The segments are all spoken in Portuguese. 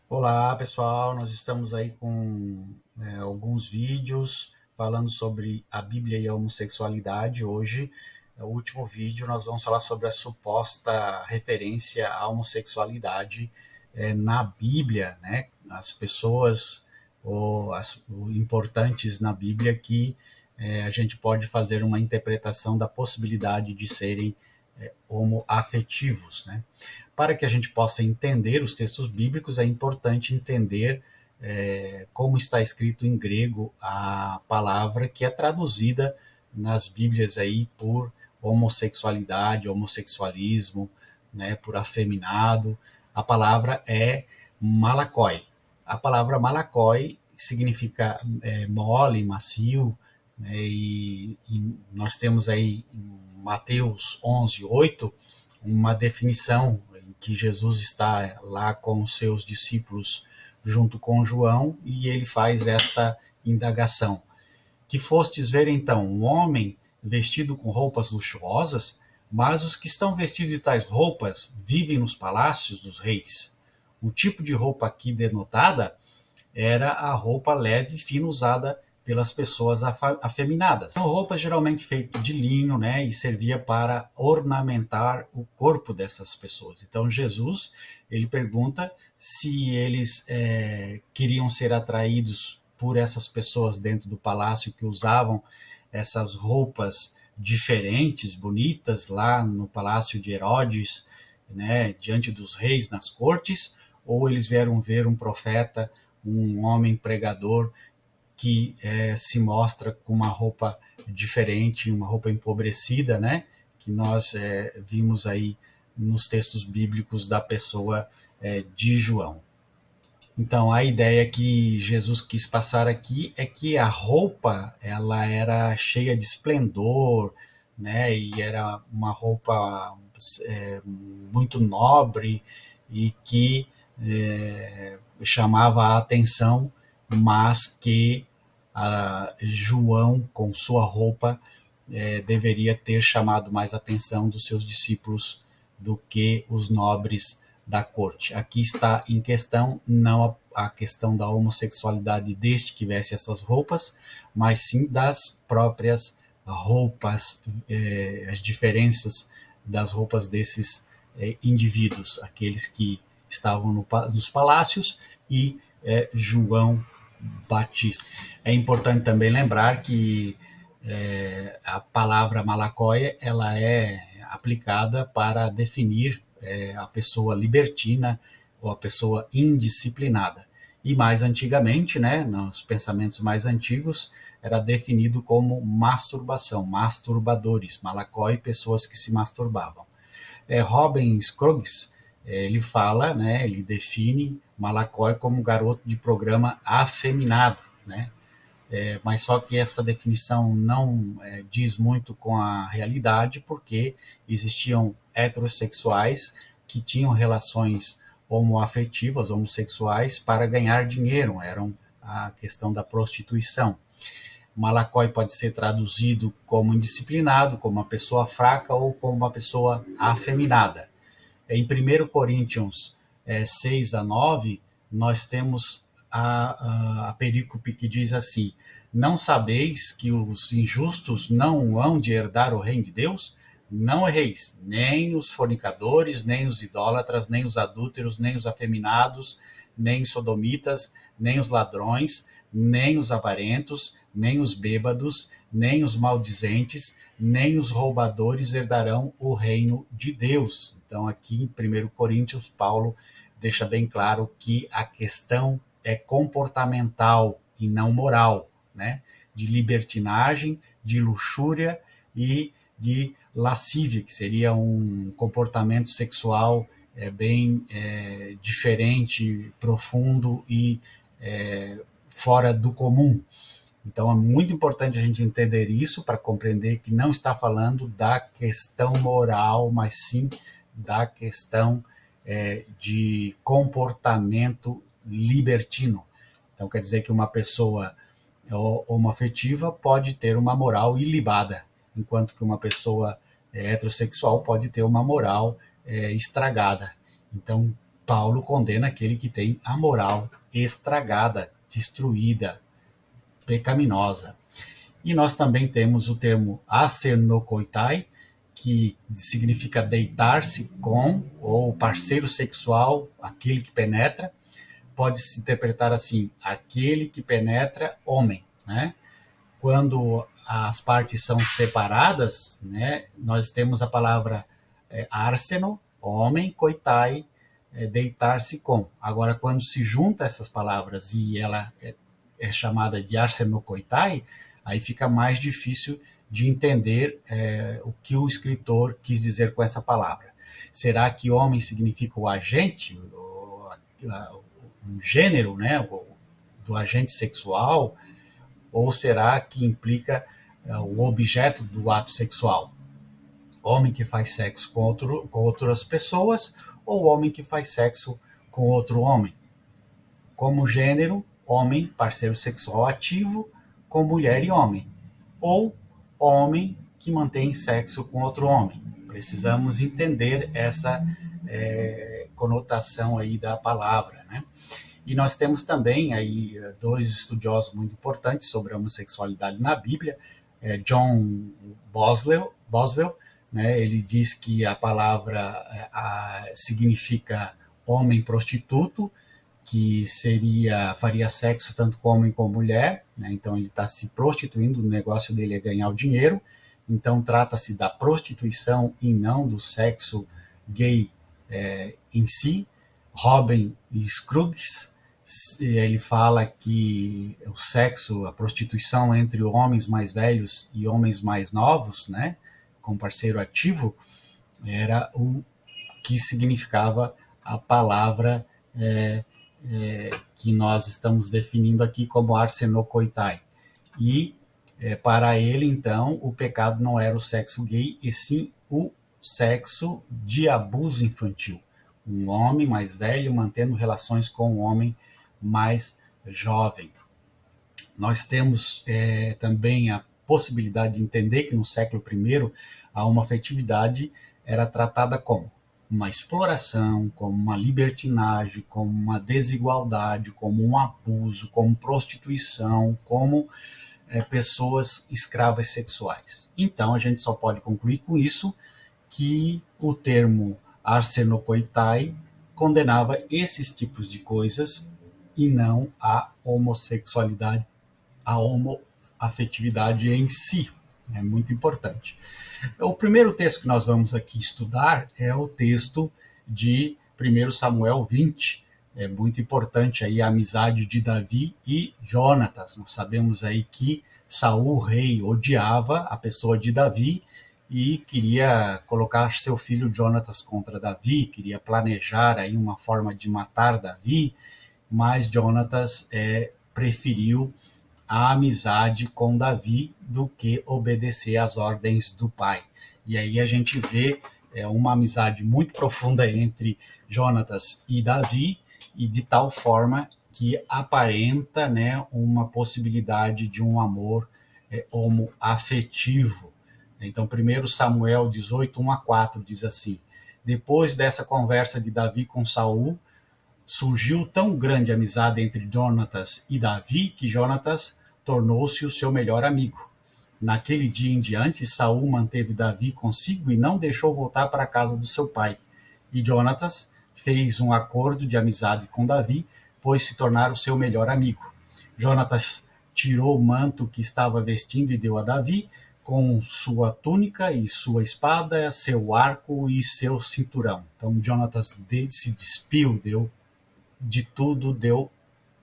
Olá, pessoal. Nós estamos aí com alguns vídeos falando sobre a Bíblia e a homossexualidade. Hoje, no último vídeo, nós vamos falar sobre a suposta referência à homossexualidade na Bíblia, né? As pessoas importantes na Bíblia que a gente pode fazer uma interpretação da possibilidade de serem homoafetivos, né? Para que a gente possa entender os textos bíblicos, é importante entender como está escrito em grego a palavra que é traduzida nas Bíblias aí por homossexualidade, homossexualismo, né, por afeminado. A palavra é malakoi. A palavra malakoi significa mole, macio, né, e nós temos aí em Mateus 11:8 uma definição em que Jesus está lá com os seus discípulos junto com João e ele faz esta indagação: que fostes ver então um homem vestido com roupas luxuosas, mas os que estão vestidos de tais roupas vivem nos palácios dos reis. O tipo de roupa aqui denotada era a roupa leve e fina usada pelas pessoas afeminadas. São roupas geralmente feitas de linho, né, e servia para ornamentar o corpo dessas pessoas. Então Jesus, ele pergunta se eles queriam ser atraídos por essas pessoas dentro do palácio que usavam essas roupas diferentes, bonitas, lá no palácio de Herodes, né, diante dos reis nas cortes, ou eles vieram ver um profeta, um homem pregador que se mostra com uma roupa diferente, uma roupa empobrecida, né? Que nós vimos aí nos textos bíblicos da pessoa de João. Então, a ideia que Jesus quis passar aqui é que a roupa ela era cheia de esplendor, né? E era uma roupa muito nobre e que chamava a atenção, mas que João, com sua roupa, deveria ter chamado mais atenção dos seus discípulos do que os nobres da corte. Aqui está em questão não a questão da homossexualidade deste que veste essas roupas, mas sim das próprias roupas, as diferenças das roupas desses indivíduos, aqueles que estavam nos palácios e João Batista. É importante também lembrar que a palavra malakóia ela é aplicada para definir a pessoa libertina ou a pessoa indisciplinada. E mais antigamente, né, nos pensamentos mais antigos, era definido como masturbação, masturbadores, malakói, pessoas que se masturbavam. Robin Scruggs, ele fala, né, ele define Malakói como garoto de programa afeminado, né? Mas só que essa definição não diz muito com a realidade, porque existiam heterossexuais que tinham relações homoafetivas, homossexuais, para ganhar dinheiro, eram a questão da prostituição. Malakói pode ser traduzido como indisciplinado, como uma pessoa fraca ou como uma pessoa afeminada. Em 1 Coríntios 6:9, nós temos a perícope que diz assim: não sabeis que os injustos não hão de herdar o reino de Deus? Não erreis, nem os fornicadores, nem os idólatras, nem os adúlteros, nem os afeminados, nem os sodomitas, nem os ladrões, nem os avarentos, nem os bêbados, nem os maldizentes, nem os roubadores herdarão o reino de Deus. Então, aqui em 1 Coríntios, Paulo deixa bem claro que a questão é comportamental e não moral, né? De libertinagem, de luxúria e de lascívia, que seria um comportamento sexual bem diferente, profundo e fora do comum. Então é muito importante a gente entender isso para compreender que não está falando da questão moral, mas sim da questão de comportamento libertino. Então quer dizer que uma pessoa homoafetiva pode ter uma moral ilibada, enquanto que uma pessoa heterossexual pode ter uma moral estragada. Então Paulo condena aquele que tem a moral estragada, destruída, pecaminosa. E nós também temos o termo asenokoitai, que significa deitar-se com, ou parceiro sexual, aquele que penetra. Pode se interpretar assim, aquele que penetra homem, né? Quando as partes são separadas, né, nós temos a palavra árseno, homem, coitai, deitar-se com. Agora, quando se junta essas palavras e ela é chamada de arsenocoitai, aí fica mais difícil de entender o que o escritor quis dizer com essa palavra. Será que homem significa o agente, um gênero, né, do agente sexual, ou será que implica o objeto do ato sexual? Homem que faz sexo com outras pessoas ou homem que faz sexo com outro homem? Como gênero, homem, parceiro sexual ativo com mulher e homem. Ou homem que mantém sexo com outro homem. Precisamos entender essa conotação aí da palavra, né? E nós temos também aí dois estudiosos muito importantes sobre a homossexualidade na Bíblia, John Boswell, né, ele diz que a palavra significa homem prostituto, que faria sexo tanto com homem como mulher, né, então ele está se prostituindo, o negócio dele é ganhar o dinheiro, então trata-se da prostituição e não do sexo gay em si. Robin Scruggs, ele fala que o sexo, a prostituição entre homens mais velhos e homens mais novos, né, com parceiro ativo, era o que significava a palavra que nós estamos definindo aqui como arsenokoitai. E para ele, então, o pecado não era o sexo gay, e sim o sexo de abuso infantil. Um homem mais velho mantendo relações com um homem mais jovem. Nós temos também a possibilidade de entender que no século I a homoafetividade era tratada como uma exploração, como uma libertinagem, como uma desigualdade, como um abuso, como prostituição, como pessoas escravas sexuais. Então a gente só pode concluir com isso que o termo arsenokoitai condenava esses tipos de coisas e não a homossexualidade, a homoafetividade em si. É muito importante. O primeiro texto que nós vamos aqui estudar é o texto de 1 Samuel 20. É muito importante aí a amizade de Davi e Jonatas. Nós sabemos aí que Saul, rei, odiava a pessoa de Davi e queria colocar seu filho Jonatas contra Davi, queria planejar aí uma forma de matar Davi, mas Jonatas preferiu a amizade com Davi do que obedecer às ordens do pai. E aí a gente vê uma amizade muito profunda entre Jonatas e Davi, e de tal forma que aparenta, né, uma possibilidade de um amor homoafetivo. Então, 1 Samuel 18, 1-4 diz assim: depois dessa conversa de Davi com Saul, surgiu tão grande amizade entre Jonatas e Davi que Jonatas tornou-se o seu melhor amigo. Naquele dia em diante, Saul manteve Davi consigo e não deixou voltar para a casa do seu pai. E Jonatas fez um acordo de amizade com Davi, pois se tornara o seu melhor amigo. Jonatas tirou o manto que estava vestindo e deu a Davi, com sua túnica e sua espada, seu arco e seu cinturão. Então Jonatas se despiu, deu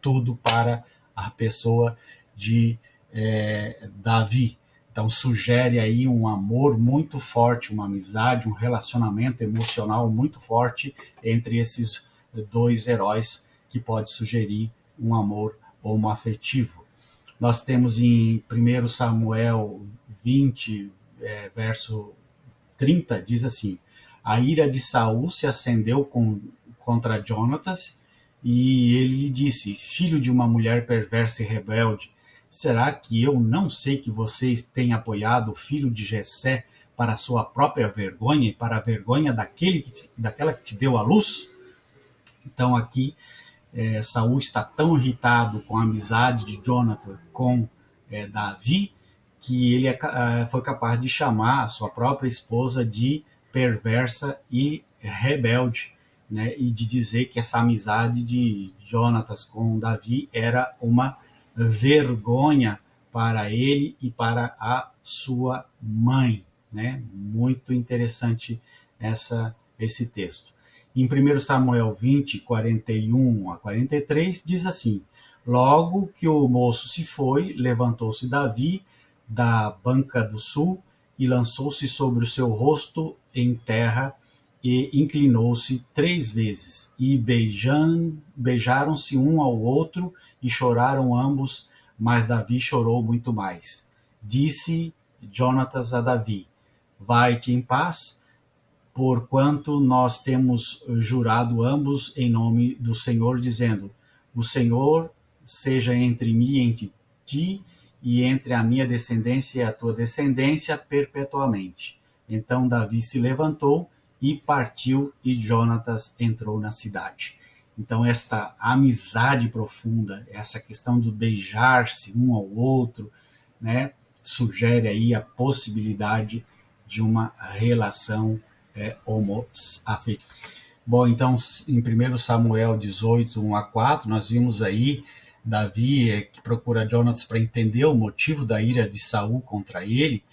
tudo para a pessoa de Davi. Então sugere aí um amor muito forte, uma amizade, um relacionamento emocional muito forte entre esses dois heróis, que pode sugerir um amor homoafetivo. Nós temos em 1 Samuel 20, verso 30, diz assim: a ira de Saul se acendeu contra Jonatas, e ele lhe disse: filho de uma mulher perversa e rebelde, será que eu não sei que vocês têm apoiado o filho de Jessé para a sua própria vergonha e para a vergonha daquela que te deu a luz? Então aqui Saul está tão irritado com a amizade de Jonathan com Davi, que ele foi capaz de chamar a sua própria esposa de perversa e rebelde, né? E de dizer que essa amizade de Jonatas com Davi era uma vergonha para ele e para a sua mãe, né? Muito interessante esse texto. Em 1 Samuel 20, 41 a 43, diz assim: Logo que o moço se foi, levantou-se Davi da banca do sul e lançou-se sobre o seu rosto em terra e inclinou-se 3 vezes. E beijaram-se um ao outro e choraram ambos, mas Davi chorou muito mais. Disse Jonatas a Davi: Vai-te em paz, porquanto nós temos jurado ambos em nome do Senhor, dizendo: O Senhor seja entre mim e entre ti, e entre a minha descendência e a tua descendência perpetuamente. Então Davi se levantou e partiu, e Jonatas entrou na cidade. Então esta amizade profunda, essa questão do beijar-se um ao outro, né, sugere aí a possibilidade de uma relação homoafetiva. Bom, então em 1 Samuel 18, 1 a 4, nós vimos aí Davi que procura Jonatas para entender o motivo da ira de Saul contra ele,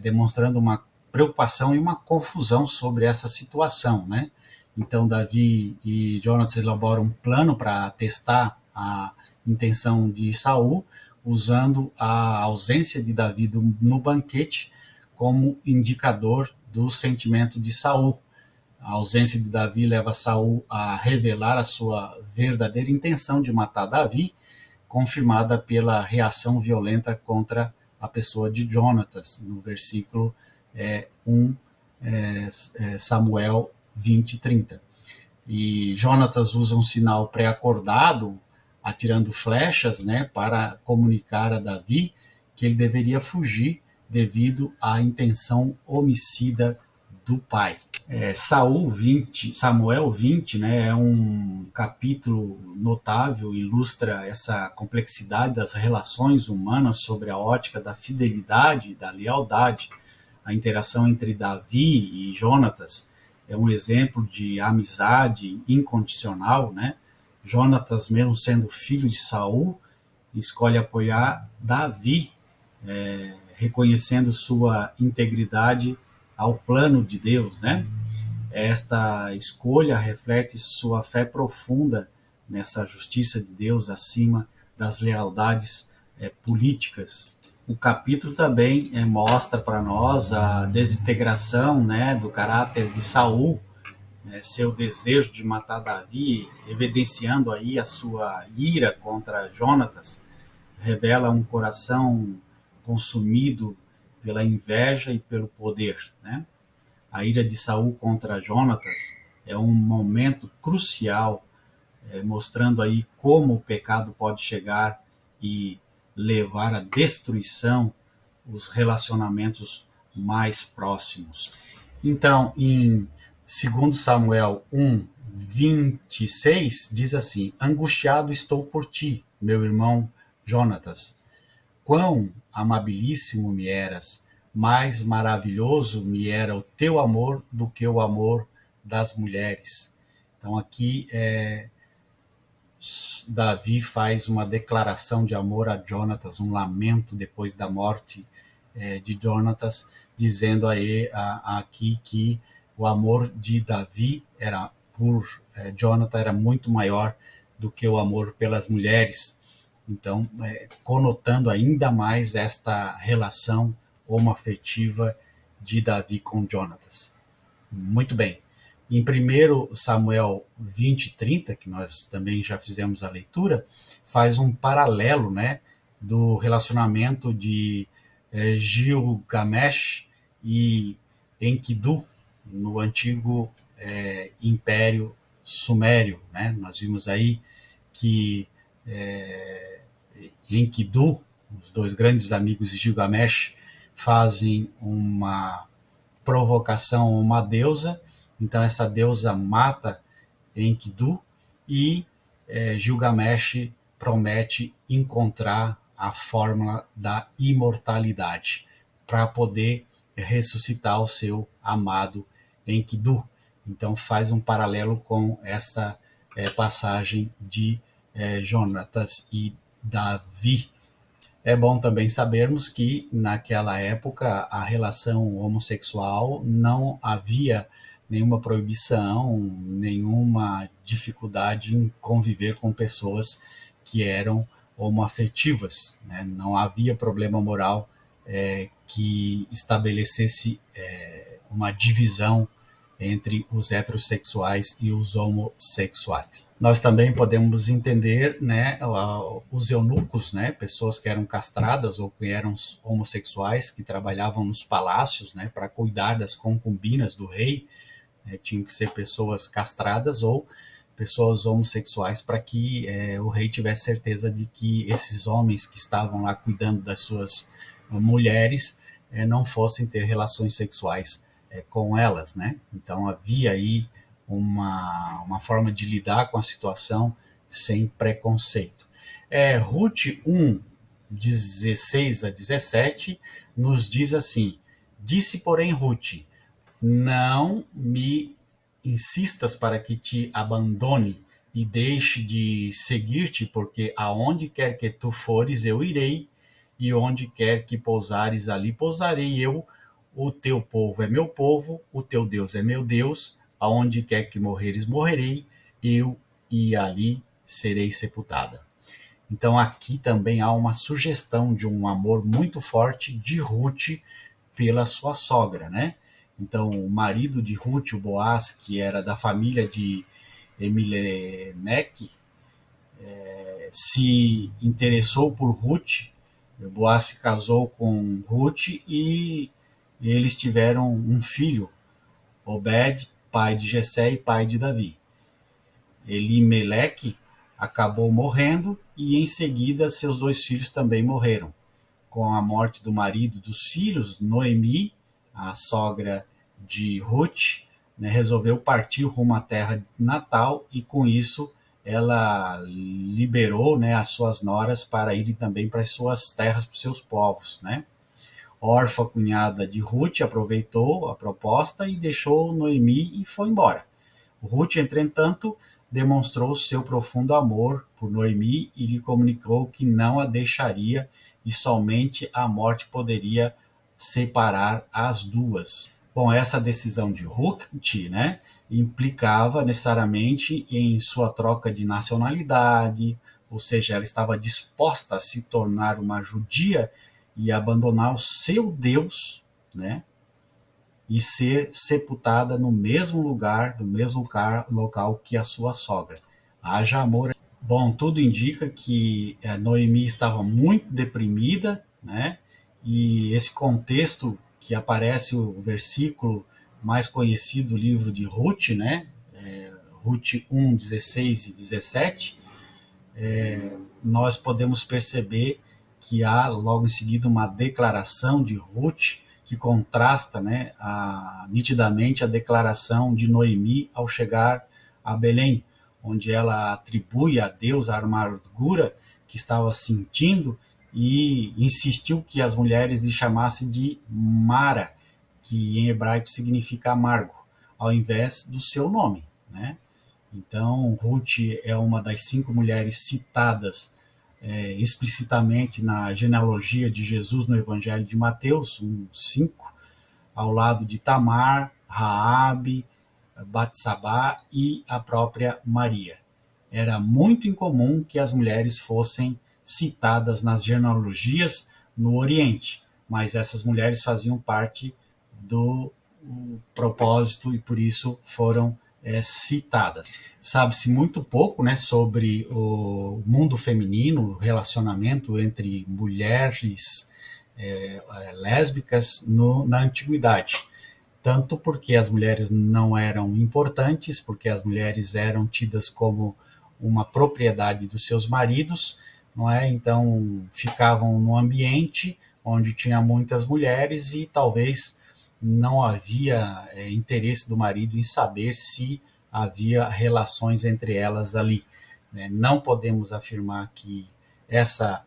demonstrando uma preocupação e uma confusão sobre essa situação, né? Então Davi e Jonatas elaboram um plano para testar a intenção de Saul, usando a ausência de Davi no banquete como indicador do sentimento de Saul. A ausência de Davi leva Saul a revelar a sua verdadeira intenção de matar Davi, confirmada pela reação violenta contra a pessoa de Jonatas, no versículo 1 Samuel 20, 30. E Jonatas usa um sinal pré-acordado, atirando flechas, né, para comunicar a Davi que ele deveria fugir devido à intenção homicida do pai. Samuel 20, né, é um capítulo notável, ilustra essa complexidade das relações humanas sobre a ótica da fidelidade e da lealdade. A interação entre Davi e Jonatas é um exemplo de amizade incondicional, né? Jonatas, mesmo sendo filho de Saul, escolhe apoiar Davi, reconhecendo sua integridade ao plano de Deus, né? Esta escolha reflete sua fé profunda nessa justiça de Deus acima das lealdades políticas. O capítulo também mostra para nós a desintegração, né, do caráter de Saul, seu desejo de matar Davi, evidenciando aí a sua ira contra Jonatas, revela um coração consumido pela inveja e pelo poder, né? A ira de Saul contra Jonatas é um momento crucial, mostrando aí como o pecado pode chegar e levar à destruição os relacionamentos mais próximos. Então, em 2 Samuel 1, 26, diz assim: Angustiado estou por ti, meu irmão Jonatas. Quão amabilíssimo me eras, mais maravilhoso me era o teu amor do que o amor das mulheres. Então aqui Davi faz uma declaração de amor a Jonatas, um lamento depois da morte de Jonatas, dizendo aqui que o amor de Davi por Jonatas era muito maior do que o amor pelas mulheres. Então, conotando ainda mais esta relação homoafetiva de Davi com Jonatas. Muito bem. Em 1 Samuel 20, 30, que nós também já fizemos a leitura, faz um paralelo, né, do relacionamento de Gilgamesh e Enkidu no antigo Império Sumério, né? Nós vimos aí que Enkidu, os dois grandes amigos de Gilgamesh, fazem uma provocação a uma deusa. Então essa deusa mata Enkidu e Gilgamesh promete encontrar a fórmula da imortalidade para poder ressuscitar o seu amado Enkidu. Então faz um paralelo com essa passagem de Jonatas e Davi. É bom também sabermos que naquela época a relação homossexual não havia nenhuma proibição, nenhuma dificuldade em conviver com pessoas que eram homoafetivas, né? Não havia problema moral que estabelecesse uma divisão entre os heterossexuais e os homossexuais. Nós também podemos entender, né, os eunucos, né, pessoas que eram castradas ou que eram homossexuais, que trabalhavam nos palácios, né, para cuidar das concubinas do rei, né, tinham que ser pessoas castradas ou pessoas homossexuais para que o rei tivesse certeza de que esses homens que estavam lá cuidando das suas mulheres não fossem ter relações sexuais com elas, né? Então havia aí uma forma de lidar com a situação sem preconceito. Ruth 1, 16 a 17, nos diz assim: disse, porém, Ruth, não me insistas para que te abandone e deixe de seguir-te, porque aonde quer que tu fores, eu irei, e onde quer que pousares, ali pousarei eu. O teu povo é meu povo, o teu Deus é meu Deus, aonde quer que morreres, morrerei, eu e ali serei sepultada. Então aqui também há uma sugestão de um amor muito forte de Ruth pela sua sogra, né? Então o marido de Ruth, o Boaz, que era da família de Elimelec, se interessou por Ruth. O Boaz se casou com Ruth e eles tiveram um filho, Obed, pai de Jessé e pai de Davi. Elimelec acabou morrendo e em seguida seus 2 filhos também morreram. Com a morte do marido e dos filhos, Noemi, a sogra de Ruth, né, resolveu partir rumo à terra natal e com isso ela liberou, né, as suas noras para irem também para as suas terras, para os seus povos, né? Orfa, cunhada de Ruth, aproveitou a proposta e deixou Noemi e foi embora. Ruth, entretanto, demonstrou seu profundo amor por Noemi e lhe comunicou que não a deixaria e somente a morte poderia separar as duas. Bom, essa decisão de Ruth, né, implicava necessariamente em sua troca de nacionalidade, ou seja, ela estava disposta a se tornar uma judia e abandonar o seu Deus, né, e ser sepultada no mesmo lugar, no mesmo local que a sua sogra. Haja amor. Bom, tudo indica que Noemi estava muito deprimida, né? E esse contexto que aparece o versículo mais conhecido do livro de Ruth, né? Ruth 1, 16 e 17, nós podemos perceber que há logo em seguida uma declaração de Ruth que contrasta, né, nitidamente a declaração de Noemi ao chegar a Belém, onde ela atribui a Deus a amargura que estava sentindo e insistiu que as mulheres lhe chamassem de Mara, que em hebraico significa amargo, ao invés do seu nome, né? Então, Ruth é uma das 5 mulheres citadas explicitamente na genealogia de Jesus no Evangelho de Mateus, 5, ao lado de Tamar, Raabe, Batsabá e a própria Maria. Era muito incomum que as mulheres fossem citadas nas genealogias no Oriente, mas essas mulheres faziam parte do propósito e por isso foram citadas. Sabe-se muito pouco, né, sobre o mundo feminino, o relacionamento entre mulheres lésbicas na antiguidade. Tanto porque as mulheres não eram importantes, porque as mulheres eram tidas como uma propriedade dos seus maridos, não é? Então ficavam num ambiente onde tinha muitas mulheres e talvez não havia interesse do marido em saber se havia relações entre elas ali. Né? Não podemos afirmar que essa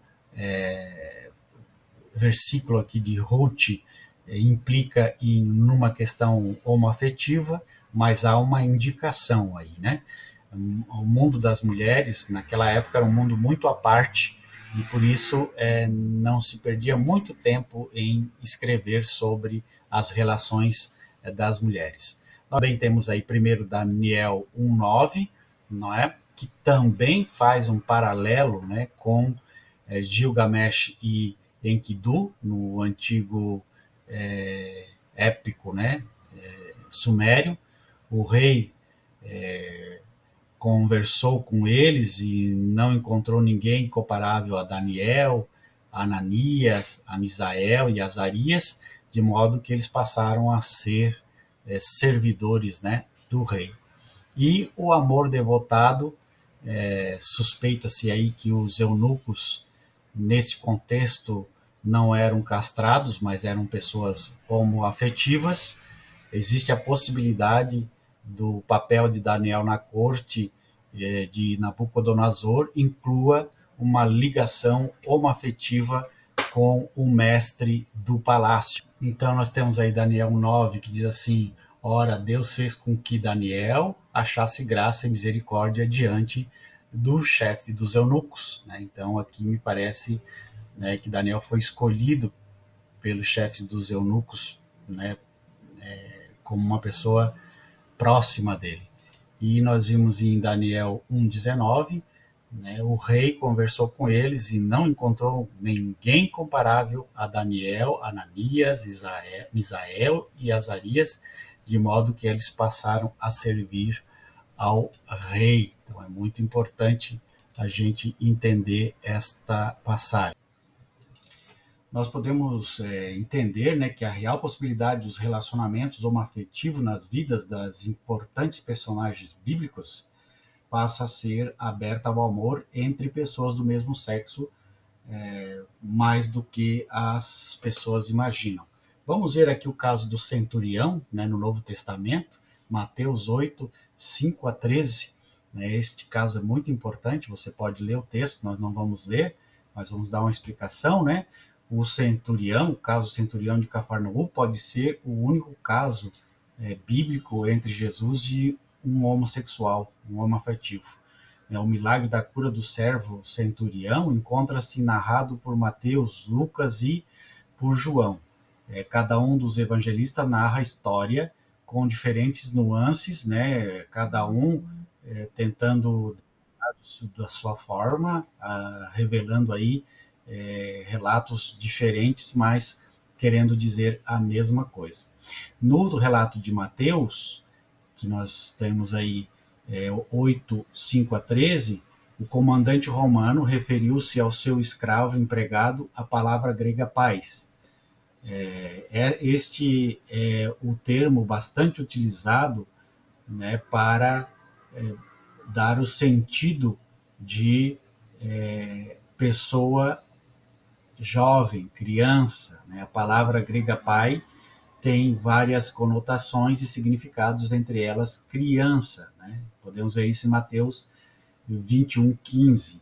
versículo aqui de Ruth implica numa questão homoafetiva, mas há uma indicação aí, né? O mundo das mulheres, naquela época, era um mundo muito à parte, e por isso não se perdia muito tempo em escrever sobre as relações das mulheres. Nós também temos aí primeiro Daniel 1:9, não é? Que também faz um paralelo, né, com Gilgamesh e Enkidu, no antigo épico, né, sumério. O rei conversou com eles e não encontrou ninguém comparável a Daniel, a Ananias, a Misael e Azarias, de modo que eles passaram a ser servidores, né, do rei. E o amor devotado, suspeita-se aí que os eunucos, neste contexto, não eram castrados, mas eram pessoas homoafetivas. Existe a possibilidade do papel de Daniel na corte de Nabucodonosor inclua uma ligação homoafetiva com o mestre do palácio. Então nós temos aí Daniel 9, que diz assim: ora, Deus fez com que Daniel achasse graça e misericórdia diante do chefe dos eunucos. Né? Então aqui me parece, né, que Daniel foi escolhido pelos chefes dos eunucos, né, como uma pessoa próxima dele. E nós vimos em Daniel 1:19, né, o rei conversou com eles e não encontrou ninguém comparável a Daniel, Ananias, Misael e Azarias, de modo que eles passaram a servir ao rei. Então é muito importante a gente entender esta passagem. Nós podemos entender, né, que a real possibilidade dos relacionamentos homoafetivos nas vidas das importantes personagens bíblicos passa a ser aberta ao amor entre pessoas do mesmo sexo, mais do que as pessoas imaginam. Vamos ver aqui o caso do centurião, né, no Novo Testamento, Mateus 8, 5-13. Né, este caso é muito importante, você pode ler o texto, nós não vamos ler, mas vamos dar uma explicação, né? O centurião, o caso centurião de Cafarnaum, pode ser o único caso bíblico entre Jesus e um homossexual, um homoafetivo. O milagre da cura do servo centurião encontra-se narrado por Mateus, Lucas e por João. Cada um dos evangelistas narra a história com diferentes nuances, né? Cada um tentando da sua forma, revelando aí relatos diferentes, mas querendo dizer a mesma coisa. No relato de Mateus, que nós temos aí 8, 5-13, o comandante romano referiu-se ao seu escravo empregado a palavra grega pais. Este é o termo bastante utilizado, né, para dar o sentido de pessoa jovem, criança. Né? A palavra grega pai tem várias conotações e significados, entre elas criança. Né? Podemos ver isso em Mateus 21:15.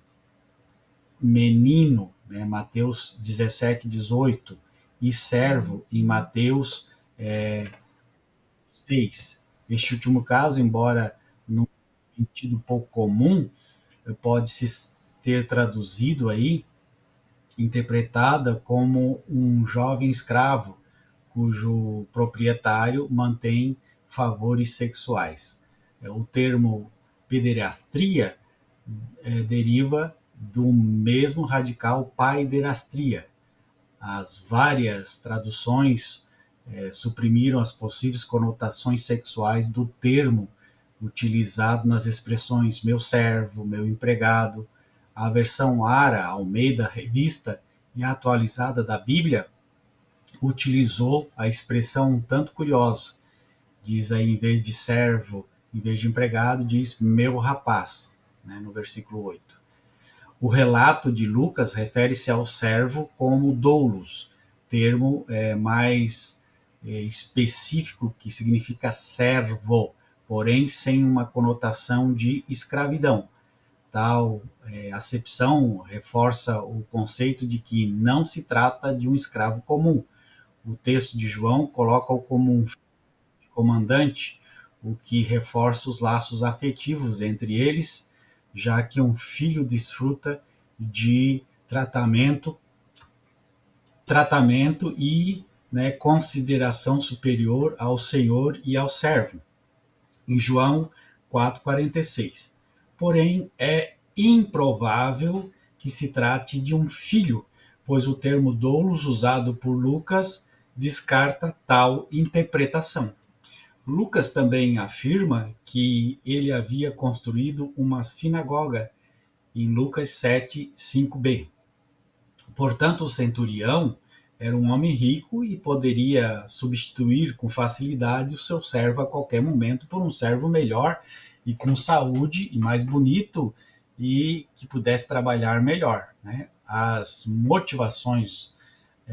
Menino, né? Mateus 17:18. E servo, em Mateus 6. Este último caso, embora num sentido pouco comum, pode-se ter traduzido aí, interpretada como um jovem escravo cujo proprietário mantém favores sexuais. O termo pederastria deriva do mesmo radical paiderastria. As várias traduções suprimiram as possíveis conotações sexuais do termo utilizado nas expressões meu servo, meu empregado. A versão Ara, Almeida, revista e atualizada da Bíblia, utilizou a expressão um tanto curiosa. Diz aí, em vez de servo, em vez de empregado, diz meu rapaz, né, no versículo 8. O relato de Lucas refere-se ao servo como doulos, termo mais específico que significa servo, porém sem uma conotação de escravidão. Tal acepção reforça o conceito de que não se trata de um escravo comum. O texto de João coloca-o como um comandante, o que reforça os laços afetivos entre eles, já que um filho desfruta de tratamento e, né, consideração superior ao senhor e ao servo, em João 4,46. Porém, é improvável que se trate de um filho, pois o termo doulos usado por Lucas descarta tal interpretação. Lucas também afirma que ele havia construído uma sinagoga em Lucas 7, 5b. Portanto, o centurião era um homem rico e poderia substituir com facilidade o seu servo a qualquer momento por um servo melhor e com saúde e mais bonito e que pudesse trabalhar melhor, né? As motivações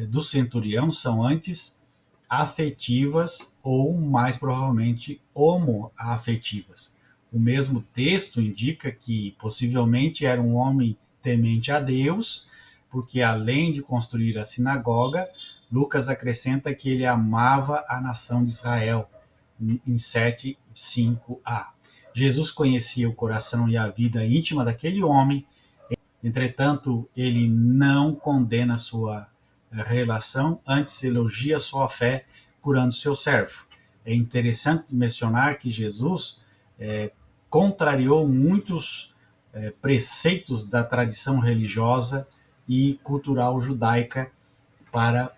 do centurião são antes afetivas ou, mais provavelmente, homoafetivas. O mesmo texto indica que possivelmente era um homem temente a Deus, porque além de construir a sinagoga, Lucas acrescenta que ele amava a nação de Israel, em 7:5a. Jesus conhecia o coração e a vida íntima daquele homem, entretanto, ele não condena sua relação, antes elogia sua fé curando seu servo. É interessante mencionar que Jesus contrariou muitos preceitos da tradição religiosa e cultural judaica para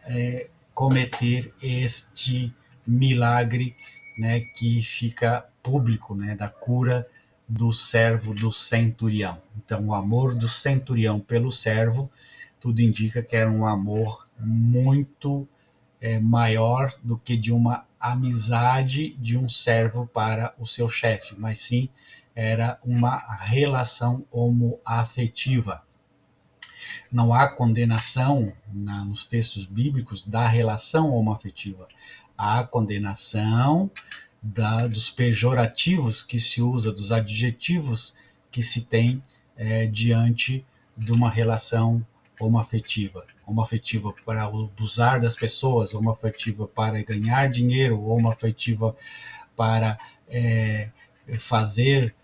cometer este milagre, né, que fica público, né, da cura do servo do centurião. Então, o amor do centurião pelo servo, tudo indica que era um amor muito maior do que de uma amizade de um servo para o seu chefe, mas sim era uma relação homoafetiva. Não há condenação nos textos bíblicos da relação homoafetiva. Há condenação dos pejorativos que se usa, dos adjetivos que se tem diante de uma relação homoafetiva. Homoafetiva para abusar das pessoas, homoafetiva para ganhar dinheiro, homoafetiva para fazer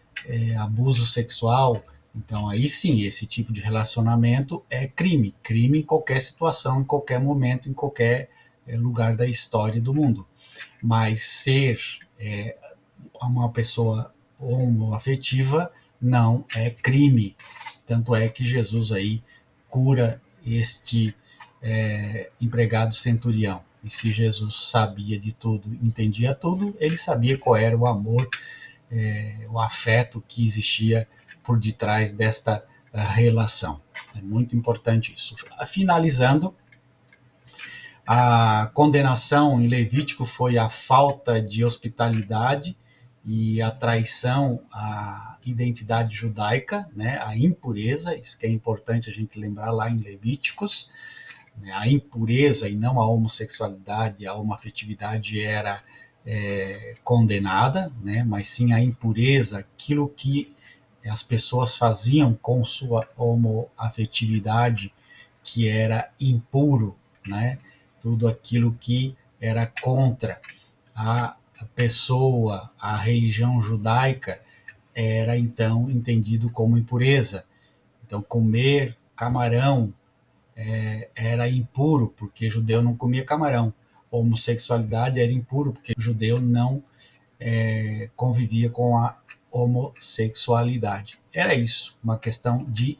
abuso sexual. Então, aí sim, esse tipo de relacionamento é crime. Crime em qualquer situação, em qualquer momento, em qualquer lugar da história do mundo. Mas ser uma pessoa homoafetiva não é crime. Tanto é que Jesus aí cura este empregado centurião. E se Jesus sabia de tudo, entendia tudo, ele sabia qual era o amor, o afeto que existia por detrás desta relação. É muito importante isso. Finalizando, a condenação em Levítico foi a falta de hospitalidade e a traição à identidade judaica, né, a impureza, isso que é importante a gente lembrar lá em Levíticos, né, a impureza e não a homossexualidade, a homoafetividade era condenada, né, mas sim a impureza, aquilo que as pessoas faziam com sua homoafetividade, que era impuro, né, tudo aquilo que era contra a pessoa, a religião judaica, era então entendido como impureza. Então, comer camarão era impuro, porque judeu não comia camarão. A homossexualidade era impuro, porque judeu não convivia com a homossexualidade. Era isso, uma questão de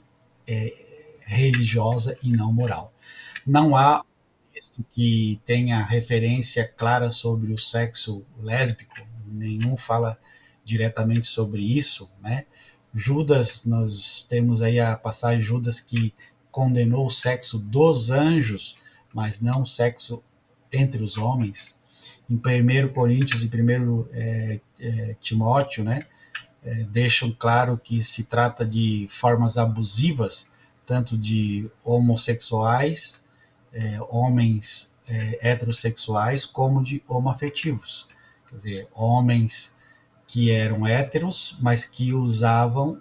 religiosa e não moral. Não há texto que tenha referência clara sobre o sexo lésbico, nenhum fala diretamente sobre isso, né? Judas, nós temos aí a passagem de Judas que condenou o sexo dos anjos, mas não o sexo entre os homens. Em 1 Coríntios e 1 Timóteo, né, deixam claro que se trata de formas abusivas, tanto de homossexuais, homens heterossexuais, como de homoafetivos. Quer dizer, homens que eram héteros, mas que usavam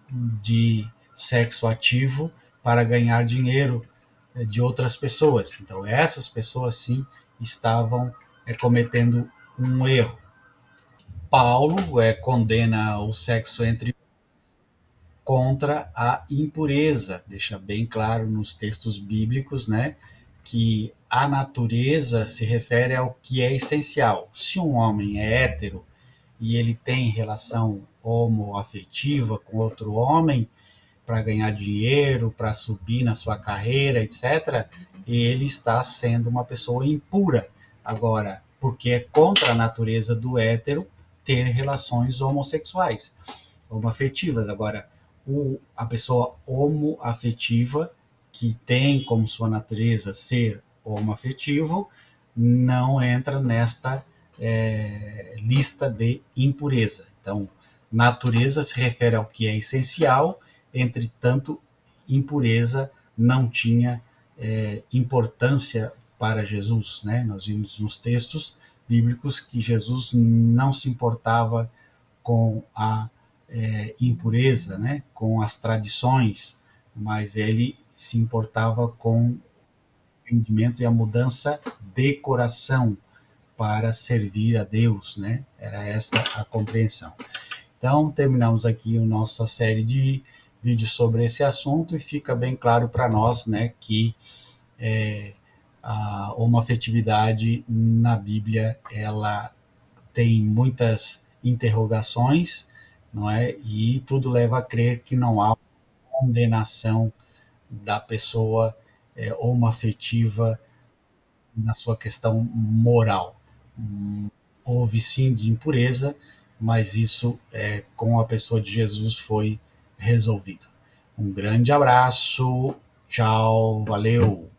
de sexo ativo para ganhar dinheiro de outras pessoas. Então, essas pessoas, sim, estavam cometendo um erro. Paulo condena o sexo entre contra a impureza, deixa bem claro nos textos bíblicos, né, que a natureza se refere ao que é essencial. Se um homem é hétero e ele tem relação homoafetiva com outro homem para ganhar dinheiro, para subir na sua carreira, etc., ele está sendo uma pessoa impura. Agora, porque é contra a natureza do hétero ter relações homossexuais, homoafetivas. Agora, a pessoa homoafetiva, que tem como sua natureza ser homoafetivo, não entra nesta lista de impureza. Então, natureza se refere ao que é essencial, entretanto, impureza não tinha importância para Jesus, né? Nós vimos nos textos bíblicos que Jesus não se importava com a impureza, né? Com as tradições, mas ele se importava com o entendimento e a mudança de coração para servir a Deus, né? Era essa a compreensão. Então, terminamos aqui a nossa série de vídeos sobre esse assunto e fica bem claro para nós, né, que a homoafetividade na Bíblia ela tem muitas interrogações, não é? E tudo leva a crer que não há condenação da pessoa homoafetiva na sua questão moral. Houve sim de impureza, mas isso com a pessoa de Jesus foi resolvido. Um grande abraço, tchau, valeu!